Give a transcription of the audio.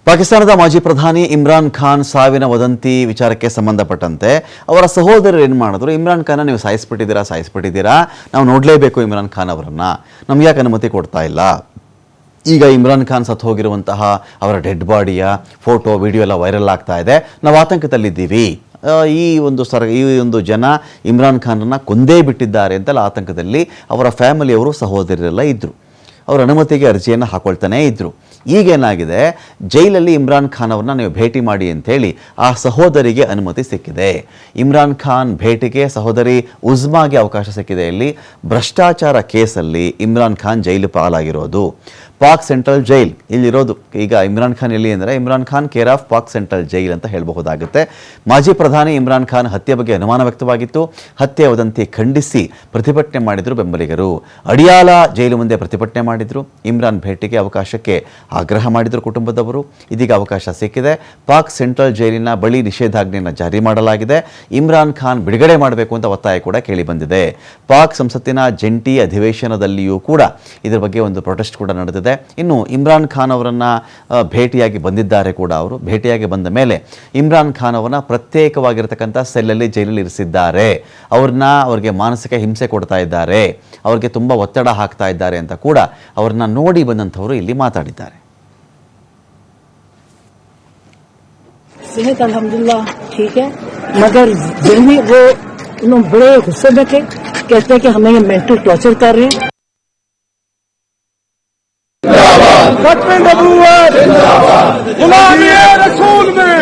ಪಾಕಿಸ್ತಾನದ ಮಾಜಿ ಪ್ರಧಾನಿ ಇಮ್ರಾನ್ ಖಾನ್ ಸಾವಿನ ವದಂತಿ ವಿಚಾರಕ್ಕೆ ಸಂಬಂಧಪಟ್ಟಂತೆ ಅವರ ಸಹೋದರರು ಏನು ಮಾಡಿದ್ರು, ಇಮ್ರಾನ್ ಖಾನ್ ನೀವು ಸಾಯಿಸ್ಬಿಟ್ಟಿದ್ದೀರಾ, ನಾವು ನೋಡಲೇಬೇಕು ಇಮ್ರಾನ್ ಖಾನ್ ಅವರನ್ನು, ನಮ್ಗೆ ಯಾಕೆ ಅನುಮತಿ ಕೊಡ್ತಾ ಇಲ್ಲ. ಈಗ ಇಮ್ರಾನ್ ಖಾನ್ ಸತ್ತು ಹೋಗಿರುವಂತಹ ಅವರ ಡೆಡ್ ಬಾಡಿಯ ಫೋಟೋ ವಿಡಿಯೋ ಎಲ್ಲ ವೈರಲ್ ಆಗ್ತಾ ಇದೆ. ನಾವು ಆತಂಕದಲ್ಲಿದ್ದೀವಿ, ಈ ಒಂದು ಜನ ಇಮ್ರಾನ್ ಖಾನನ್ನು ಕೊಂದೇ ಬಿಟ್ಟಿದ್ದಾರೆ ಅಂತೆಲ್ಲ ಆತಂಕದಲ್ಲಿ ಅವರ ಫ್ಯಾಮಿಲಿಯವರು ಸಹೋದರರೆಲ್ಲ ಇದ್ದರು. ಅವರ ಅನುಮತಿಗೆ ಅರ್ಜಿಯನ್ನು ಹಾಕೊಳ್ತಾನೇ ಇದ್ದರು. ಈಗೇನಾಗಿದೆ, ಜೈಲಲ್ಲಿ ಇಮ್ರಾನ್ ಖಾನ್ ಅವ್ರನ್ನ ನೀವು ಭೇಟಿ ಮಾಡಿ ಅಂಥೇಳಿ ಆ ಸಹೋದರಿಗೆ ಅನುಮತಿ ಸಿಕ್ಕಿದೆ. ಇಮ್ರಾನ್ ಖಾನ್ ಭೇಟಿಗೆ ಸಹೋದರಿ ಉಜ್ಮಾಗೆ ಅವಕಾಶ ಸಿಕ್ಕಿದೆ. ಇಲ್ಲಿ ಭ್ರಷ್ಟಾಚಾರ ಕೇಸಲ್ಲಿ ಇಮ್ರಾನ್ ಖಾನ್ ಜೈಲು ಪಾಲಾಗಿರೋದು. ಪಾಕ್ ಸೆಂಟ್ರಲ್ ಜೈಲ್ ಇಲ್ಲಿರೋದು. ಈಗ ಇಮ್ರಾನ್ ಖಾನ್ ಎಲ್ಲಿ ಅಂದರೆ Imran Khan care of Pak central jail ಅಂತ ಹೇಳಬಹುದಾಗುತ್ತೆ. ಮಾಜಿ ಪ್ರಧಾನಿ ಇಮ್ರಾನ್ ಖಾನ್ ಹತ್ಯೆ ಬಗ್ಗೆ ಅನುಮಾನ ವ್ಯಕ್ತವಾಗಿತ್ತು. ಹತ್ಯೆ ವದಂತಿ ಖಂಡಿಸಿ ಪ್ರತಿಭಟನೆ ಮಾಡಿದರು ಬೆಂಬಲಿಗರು. ಅಡಿಯಾಲ ಜೈಲು ಮುಂದೆ ಪ್ರತಿಭಟನೆ ಮಾಡಿದರು. ಇಮ್ರಾನ್ ಭೇಟಿಗೆ ಅವಕಾಶಕ್ಕೆ ಆಗ್ರಹ ಮಾಡಿದರು ಕುಟುಂಬದವರು. ಇದೀಗ ಅವಕಾಶ ಸಿಕ್ಕಿದೆ. ಪಾಕ್ ಸೆಂಟ್ರಲ್ ಜೈಲಿನ ಬಳಿ ನಿಷೇಧಾಜ್ಞೆಯನ್ನು ಜಾರಿ ಮಾಡಲಾಗಿದೆ. ಇಮ್ರಾನ್ ಖಾನ್ ಬಿಡುಗಡೆ ಮಾಡಬೇಕು ಅಂತ ಒತ್ತಾಯ ಕೂಡ ಕೇಳಿ ಬಂದಿದೆ. ಪಾಕ್ ಸಂಸತ್ತಿನ ಜಂಟಿ ಅಧಿವೇಶನದಲ್ಲಿಯೂ ಕೂಡ ಇದರ ಬಗ್ಗೆ ಒಂದು ಪ್ರೊಟೆಸ್ಟ್ ಕೂಡ ನಡೆದಿದೆ. ಇನ್ನು ಇಮ್ರಾನ್ ಖಾನ್ ಅವರನ್ನು ಭೇಟಿಯಾಗಿ ಬಂದಿದ್ದಾರೆ ಕೂಡ. ಅವರು ಭೇಟಿಯಾಗಿ ಬಂದ ಮೇಲೆ ಇಮ್ರಾನ್ ಖಾನ್ ಅವರನ್ನ ಪ್ರತ್ಯೇಕವಾಗಿರತಕ್ಕಂಥ ಸೆಲ್ಲಲ್ಲಿ ಜೈಲಲ್ಲಿ ಇರಿಸಿದ್ದಾರೆ. ಅವ್ರಿಗೆ ಮಾನಸಿಕ ಹಿಂಸೆ ಕೊಡ್ತಾ ಇದ್ದಾರೆ, ಅವ್ರಿಗೆ ತುಂಬ ಒತ್ತಡ ಹಾಕ್ತಾ ಇದ್ದಾರೆ ಅಂತ ಕೂಡ ಅವ್ರನ್ನ ನೋಡಿ ಬಂದಂಥವರು ಇಲ್ಲಿ ಮಾತಾಡಿದ್ದಾರೆ. सेहत अल्हम्दुलिल्लाह ठीक है, मगर जहनी वो उन्होंने बड़े गुस्से में थे, कहते हैं कि हमें ये मेंटल टॉर्चर कर रहे हैं. गुलामी रसूल में